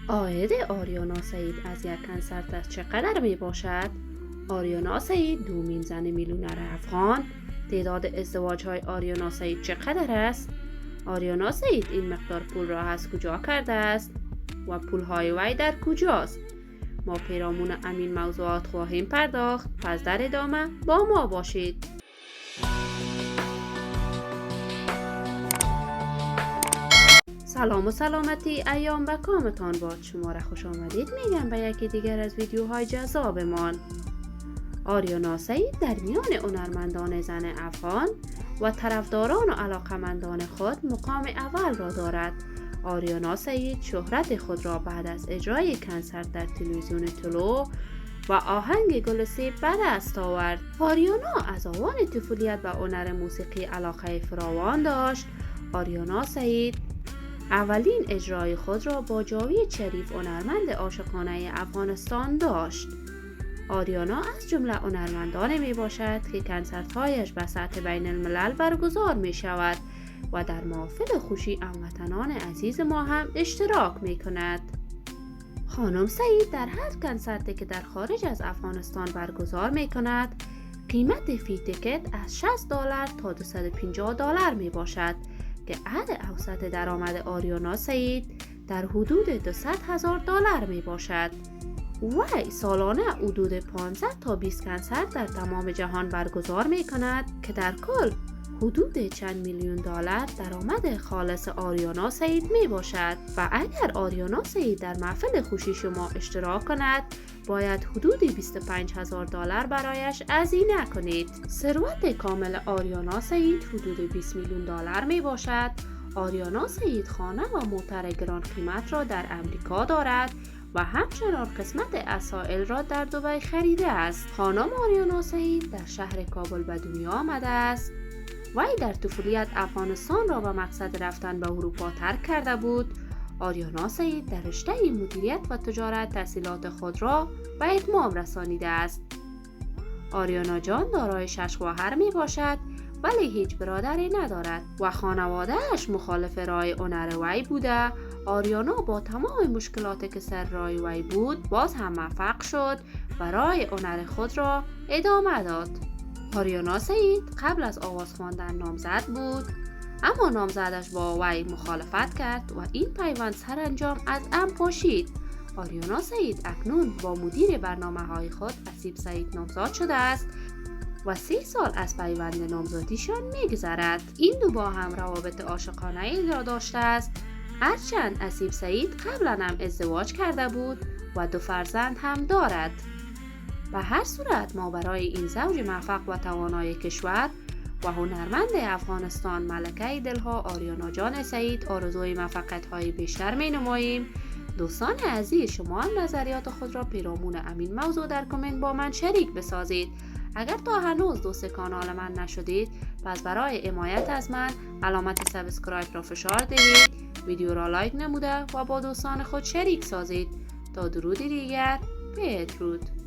عاید آریانا سعید از یک کنسرت چقدر می باشد؟ آریانا سعید دومین زن میلیونر افغان. تعداد ازدواج های آریانا سعید چقدر است؟ آریانا سعید این مقدار پول را از کجا کرده است و پول های وی در کجاست؟ ما پیرامون همین موضوعات خواهیم پرداخت، پس در ادامه با ما باشید. سلام و سلامتی ایام و کامتان باد. شما را خوش آمدید میگم به یکی دیگر از ویدیوهای جذابمان. آریانا سعید در میان هنرمندان زن افغان و طرفداران و علاقمندان خود مقام اول را دارد. آریانا سعید شهرت خود را بعد از اجرای کنسرت در تلویزیون طلوع و آهنگ گل سیب به دست آورد. آریانا از آوان طفولیت به هنر موسیقی علاقه فراوان داشت. آریانا سعید اولین اجرای خود را با جاوید شریف هنرمند عاشقانه افغانستان داشت. آریانا از جمله هنرمندان می باشد که کنسرت‌هایش به سطح بین الملل برگزار می شود و در محافل خوشی هموطنان عزیز ما هم اشتراک می کند. خانم سعید در هر کنسرتی که در خارج از افغانستان برگزار می کند قیمت فی تیکت از $60 تا $250 می باشد که حد اوسط درآمد آریانا سعید در حدود $200,000 می باشد. وی سالانه حدود 15 تا 20 کنسرت در تمام جهان برگزار می کند که در کل حدود چند میلیون دلار درآمد خالص آریانا سعید می باشد و اگر آریانا سعید در محفل خوشی شما اشتراک کند باید حدود $25,000 برایش هزینه کنید. ثروت کامل آریانا سعید حدود $20 میلیون می باشد. آریانا سعید خانه و موتر گران قیمت را در امریکا دارد و همچنان قسمت اسائل را در دبی خریده است. خانم آریانا سعید در شهر کابل به دنیا آمده است. وی در طفولیت افغانستان را به مقصد رفتن به اروپا ترک کرده بود. آریانا سعید در رشته مدیریت و تجارت تحصیلات خود را به اتمام رسانیده است. آریانا جان دارای 6 خواهر می باشد ولی هیچ برادری ندارد و خانواده‌اش مخالف راه هنر وی بوده. آریانا با تمام مشکلاتی که سر راه وی بود باز هم موفق شد و راه هنر خود را ادامه داد. آریانا سعید قبل از آواز خواندن نامزد بود اما نامزدش با وی مخالفت کرد و این پیوند سرانجام از هم پاشید. آریانا سعید اکنون با مدیر برنامه‌های خود اسیب سعید نامزد شده است و 3 سال از پیوند نامزدیشان می‌گذرد. این دو با هم روابط عاشقانه‌ای را داشته است. هرچند اسیب سعید قبلا هم ازدواج کرده بود و 2 فرزند هم دارد. به هر صورت ما برای این زوج موفق و توانای کشور و هنرمند افغانستان ملکه دلها آریانا جان سعید آرزوی موفقیت‌های بیشتر می‌نماییم. دوستان عزیز شما هم نظریات خود را پیرامون همین موضوع در کامنت با من شریک بسازید. اگر تا هنوز دوست کانال من نشدید پس برای حمایت از من علامت سابسکرایب را فشار دهید، ویدیو را لایک نموده و با دوستان خود شریک سازید. تا درودی دیگر، بدرود.